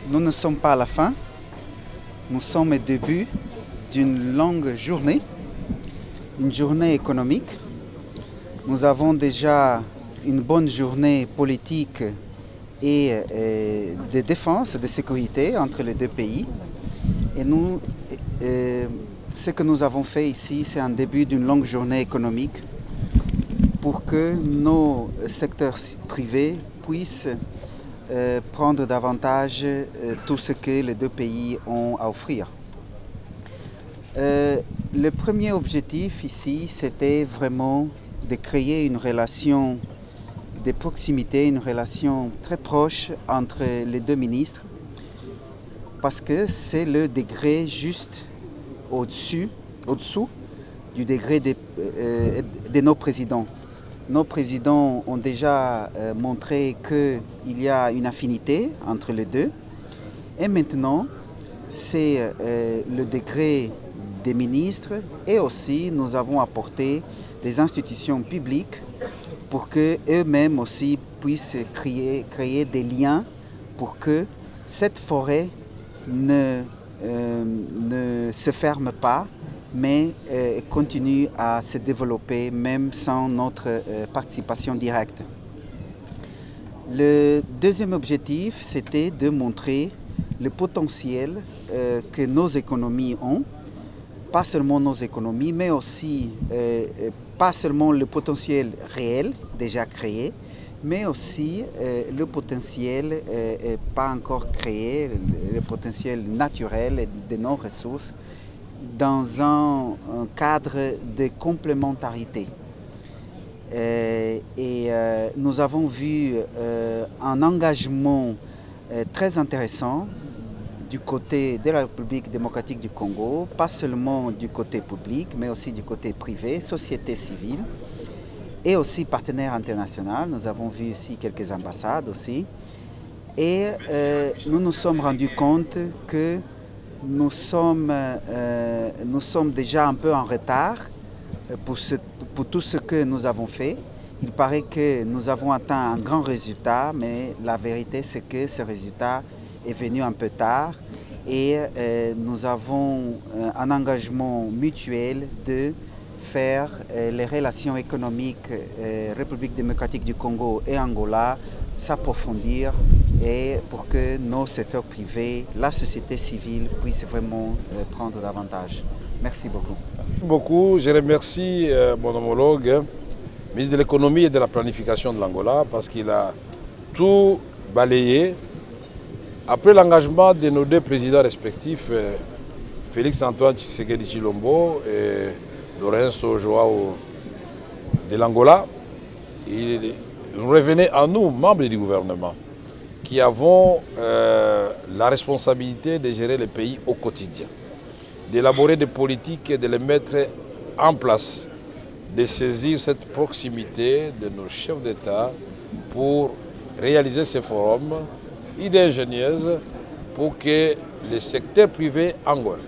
Nous ne sommes pas à la fin, nous sommes au début d'une longue journée, une journée économique. Nous avons déjà une bonne journée politique et de défense, de sécurité entre les deux pays. Et nous, ce que nous avons fait ici, c'est un début d'une longue journée économique pour que nos secteurs privés puissent prendre davantage tout ce que les deux pays ont à offrir. Le premier objectif ici, c'était vraiment de créer une relation de proximité, une relation très proche entre les deux ministres, parce que c'est le degré juste au-dessous du degré de nos présidents. Nos présidents ont déjà montré qu'il y a une affinité entre les deux. Et maintenant, c'est le degré des ministres et aussi nous avons apporté des institutions publiques pour qu'eux-mêmes aussi puissent créer des liens pour que cette forêt ne se ferme pas, mais continue à se développer même sans notre participation directe. Le deuxième objectif, c'était de montrer le potentiel que nos économies ont, pas seulement nos économies, mais aussi pas seulement le potentiel réel déjà créé, mais aussi le potentiel pas encore créé, le potentiel naturel de nos ressources dans un cadre de complémentarité. Nous avons vu un engagement très intéressant du côté de la République démocratique du Congo, pas seulement du côté public, mais aussi du côté privé, société civile, et aussi partenaires internationaux. Nous avons vu ici quelques ambassades aussi. Et nous nous sommes rendus compte que nous sommes déjà un peu en retard pour tout ce que nous avons fait. Il paraît que nous avons atteint un grand résultat, mais la vérité c'est que ce résultat est venu un peu tard et nous avons un engagement mutuel de faire les relations économiques République démocratique du Congo et Angola s'approfondir et pour que nos secteurs privés, la société civile puissent vraiment prendre davantage. Merci beaucoup. Merci beaucoup. Je remercie mon homologue, ministre de l'économie et de la planification de l'Angola, parce qu'il a tout balayé. Après l'engagement de nos deux présidents respectifs, Félix Antoine Tshisekedi Tshilombo et Lourenço Joao de l'Angola, il revenait à nous, membres du gouvernement, qui avons la responsabilité de gérer le pays au quotidien, d'élaborer des politiques et de les mettre en place, de saisir cette proximité de nos chefs d'État pour réaliser ces forums, idée ingénieuse pour que les secteurs privés angolais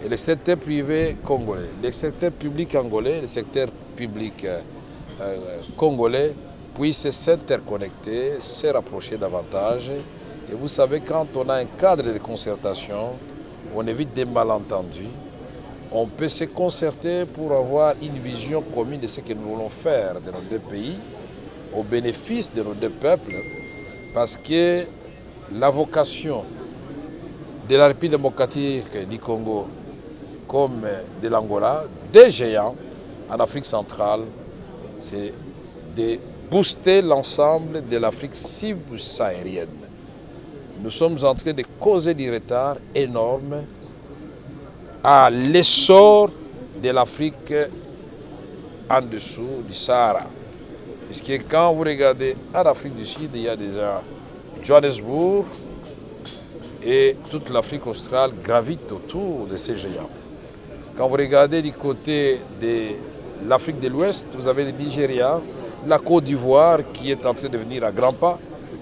et les secteurs privés congolais, les secteurs publics angolais et les secteurs publics congolais puissent s'interconnecter, se rapprocher davantage. Et vous savez, quand on a un cadre de concertation, on évite des malentendus, on peut se concerter pour avoir une vision commune de ce que nous voulons faire de nos deux pays, au bénéfice de nos deux peuples, parce que la vocation de la République démocratique du Congo comme de l'Angola, des géants en Afrique centrale, c'est de booster l'ensemble de l'Afrique subsaharienne. Nous sommes en train de causer du retard énorme à l'essor de l'Afrique en dessous du Sahara. Puisque quand vous regardez en Afrique du Sud, il y a déjà Johannesburg et toute l'Afrique australe gravite autour de ces géants. Quand vous regardez du côté de l'Afrique de l'Ouest, vous avez le Nigeria, la Côte d'Ivoire qui est en train de venir à grands pas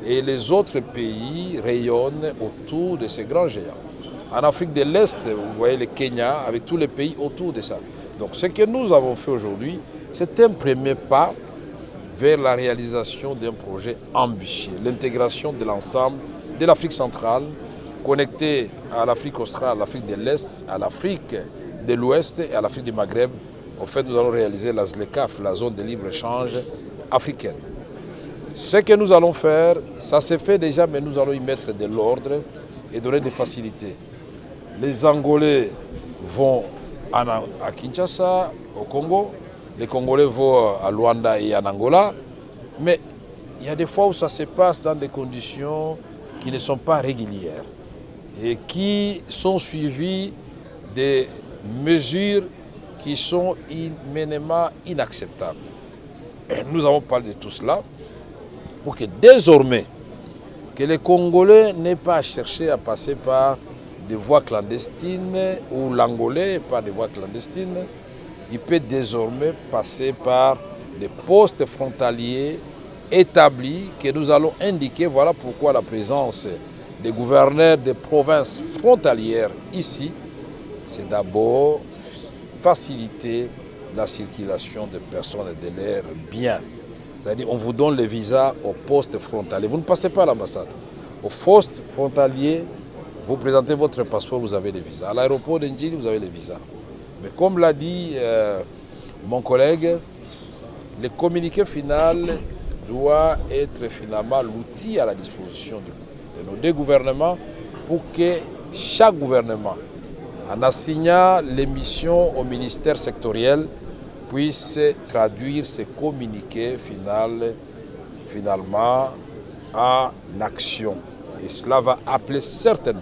et les autres pays rayonnent autour de ces grands géants. En Afrique de l'Est, vous voyez le Kenya avec tous les pays autour de ça. Donc ce que nous avons fait aujourd'hui, c'est un premier pas vers la réalisation d'un projet ambitieux, l'intégration de l'ensemble de l'Afrique centrale connecté à l'Afrique australe, à l'Afrique de l'Est, à l'Afrique de l'Ouest et à l'Afrique du Maghreb. En fait, nous allons réaliser la ZLECAF, la zone de libre-échange africaine. Ce que nous allons faire, ça s'est fait déjà, mais nous allons y mettre de l'ordre et donner des facilités. Les Angolais vont à Kinshasa, au Congo. Les Congolais vont à Luanda et en Angola. Mais il y a des fois où ça se passe dans des conditions qui ne sont pas régulières et qui sont suivies des mesures qui sont immédiatement inacceptables. Et nous avons parlé de tout cela pour que désormais, que les Congolais n'aient pas à chercher à passer par des voies clandestines ou l'Angolais par des voies clandestines, il peut désormais passer par des postes frontaliers établis que nous allons indiquer. Voilà pourquoi la présence des gouverneurs des provinces frontalières ici, c'est d'abord faciliter la circulation des personnes et de leurs biens. C'est-à-dire on vous donne les visas au poste frontalier. Vous ne passez pas à l'ambassade. Au poste frontalier, vous présentez votre passeport, vous avez les visas. À l'aéroport d'Ndjili, vous avez les visas. Mais comme l'a dit mon collègue, le communiqué final doit être finalement l'outil à la disposition de nos deux gouvernements pour que chaque gouvernement, en assignant les missions au ministère sectoriel, puisse traduire ces communiqués finalement en action. Et cela va appeler certainement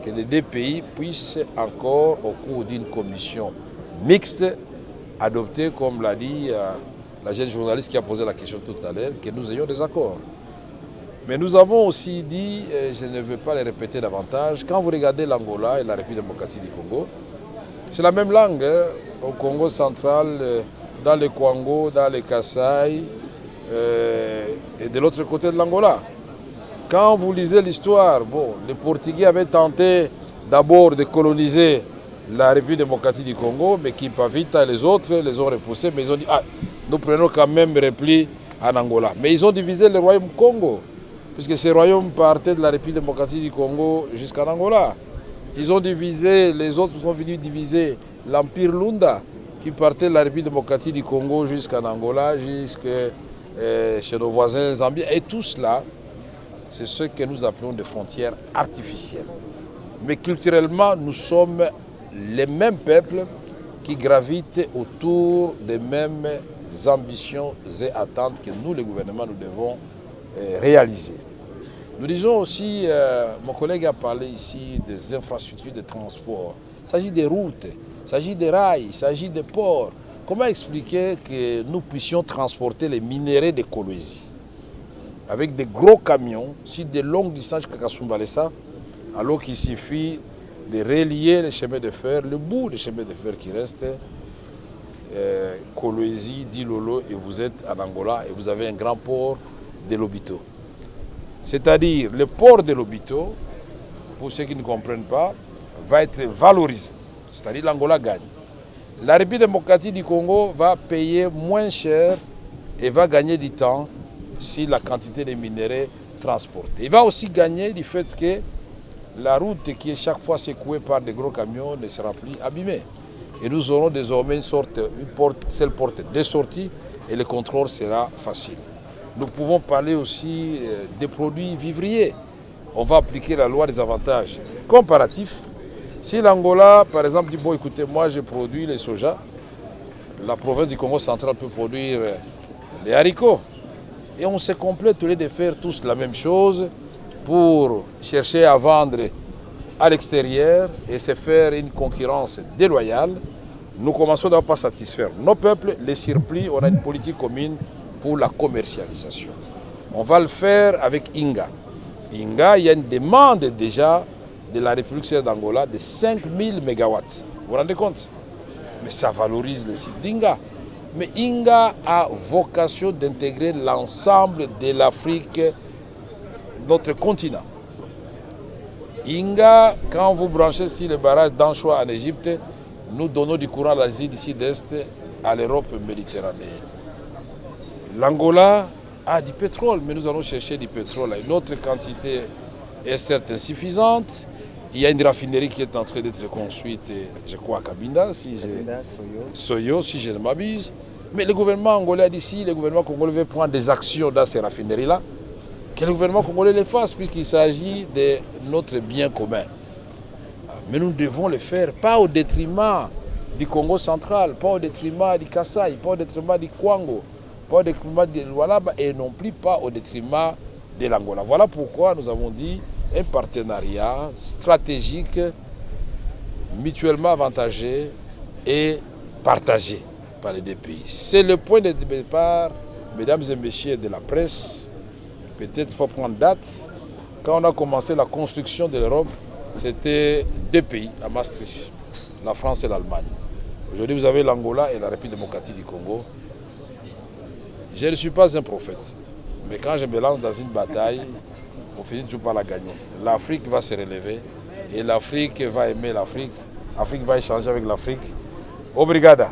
que les deux pays puissent encore, au cours d'une commission mixte, adopter, comme l'a dit la jeune journaliste qui a posé la question tout à l'heure, que nous ayons des accords. Mais nous avons aussi dit, je ne veux pas les répéter davantage, quand vous regardez l'Angola et la République démocratique du Congo, c'est la même langue, au Congo central, dans le Kwango, dans le Kasaï, et de l'autre côté de l'Angola. Quand vous lisez l'histoire, bon, les Portugais avaient tenté d'abord de coloniser la République démocratique du Congo, mais Kimpavita et les autres les ont repoussés, mais ils ont dit, ah, nous prenons quand même repli en Angola. Mais ils ont divisé le royaume Congo, puisque ce royaume partait de la République démocratique du Congo jusqu'en Angola. Ils ont divisé, les autres sont venus diviser l'Empire Lunda, qui partait de la République démocratique du Congo jusqu'en Angola, jusqu'à chez nos voisins zambiens. Et tout cela, c'est ce que nous appelons des frontières artificielles. Mais culturellement, nous sommes les mêmes peuples qui gravitent autour des mêmes ambitions et attentes que nous, les gouvernements, nous devons réaliser. Nous disons aussi, mon collègue a parlé ici des infrastructures de transport. Il s'agit des routes, il s'agit des rails, il s'agit des ports. Comment expliquer que nous puissions transporter les minéraux de Kolwezi avec des gros camions sur des longues distances jusqu'à Kasumbalesa, alors qu'il suffit de relier les chemins de fer, le bout des chemins de fer qui reste, Kolwezi, Dilolo, et vous êtes en Angola et vous avez un grand port de Lobito. C'est-à-dire, le port de Lobito, pour ceux qui ne comprennent pas, va être valorisé. C'est-à-dire, l'Angola gagne. La République démocratique du Congo va payer moins cher et va gagner du temps sur la quantité de minéraux transportés. Il va aussi gagner du fait que la route qui est chaque fois secouée par des gros camions ne sera plus abîmée. Et nous aurons désormais une seule porte de sortie et le contrôle sera facile. Nous pouvons parler aussi des produits vivriers. On va appliquer la loi des avantages comparatifs. Si l'Angola, par exemple, dit, bon, écoutez, moi, je produis les soja, la province du Congo central peut produire les haricots. Et on se complète au lieu de faire tous la même chose pour chercher à vendre à l'extérieur et se faire une concurrence déloyale. Nous commençons à ne pas satisfaire nos peuples, les surplus, on a une politique commune pour la commercialisation. On va le faire avec Inga. Inga, il y a une demande déjà de la République d'Angola de 5000 MW. Vous vous rendez compte? Mais ça valorise le site d'Inga. Mais Inga a vocation d'intégrer l'ensemble de l'Afrique, notre continent. Inga, quand vous branchez sur le barrage d'Anchois en Égypte, nous donnons du courant à l'Asie du Sud-Est, à l'Europe méditerranéenne. L'Angola a du pétrole, mais nous allons chercher du pétrole à une autre quantité est certes insuffisante. Il y a une raffinerie qui est en train d'être construite, je crois, à Cabinda, Soyo, si je ne m'abuse. Mais le gouvernement angolais a dit si le gouvernement congolais veut prendre des actions dans ces raffineries-là, que le gouvernement congolais les fasse, puisqu'il s'agit de notre bien commun. Mais nous devons le faire, pas au détriment du Congo central, pas au détriment du Kasaï, pas au détriment du Kwango, pas au détriment du Lualaba et non plus pas au détriment de l'Angola. Voilà pourquoi nous avons dit un partenariat stratégique, mutuellement avantagé et partagé par les deux pays. C'est le point de départ, mesdames et messieurs de la presse. Peut-être qu'il faut prendre date. Quand on a commencé la construction de l'Europe, c'était deux pays à Maastricht, la France et l'Allemagne. Aujourd'hui, vous avez l'Angola et la République démocratique du Congo. Je ne suis pas un prophète, mais quand je me lance dans une bataille, on finit toujours par la gagner. L'Afrique va se relever et l'Afrique va aimer l'Afrique. L'Afrique va échanger avec l'Afrique. Obrigada.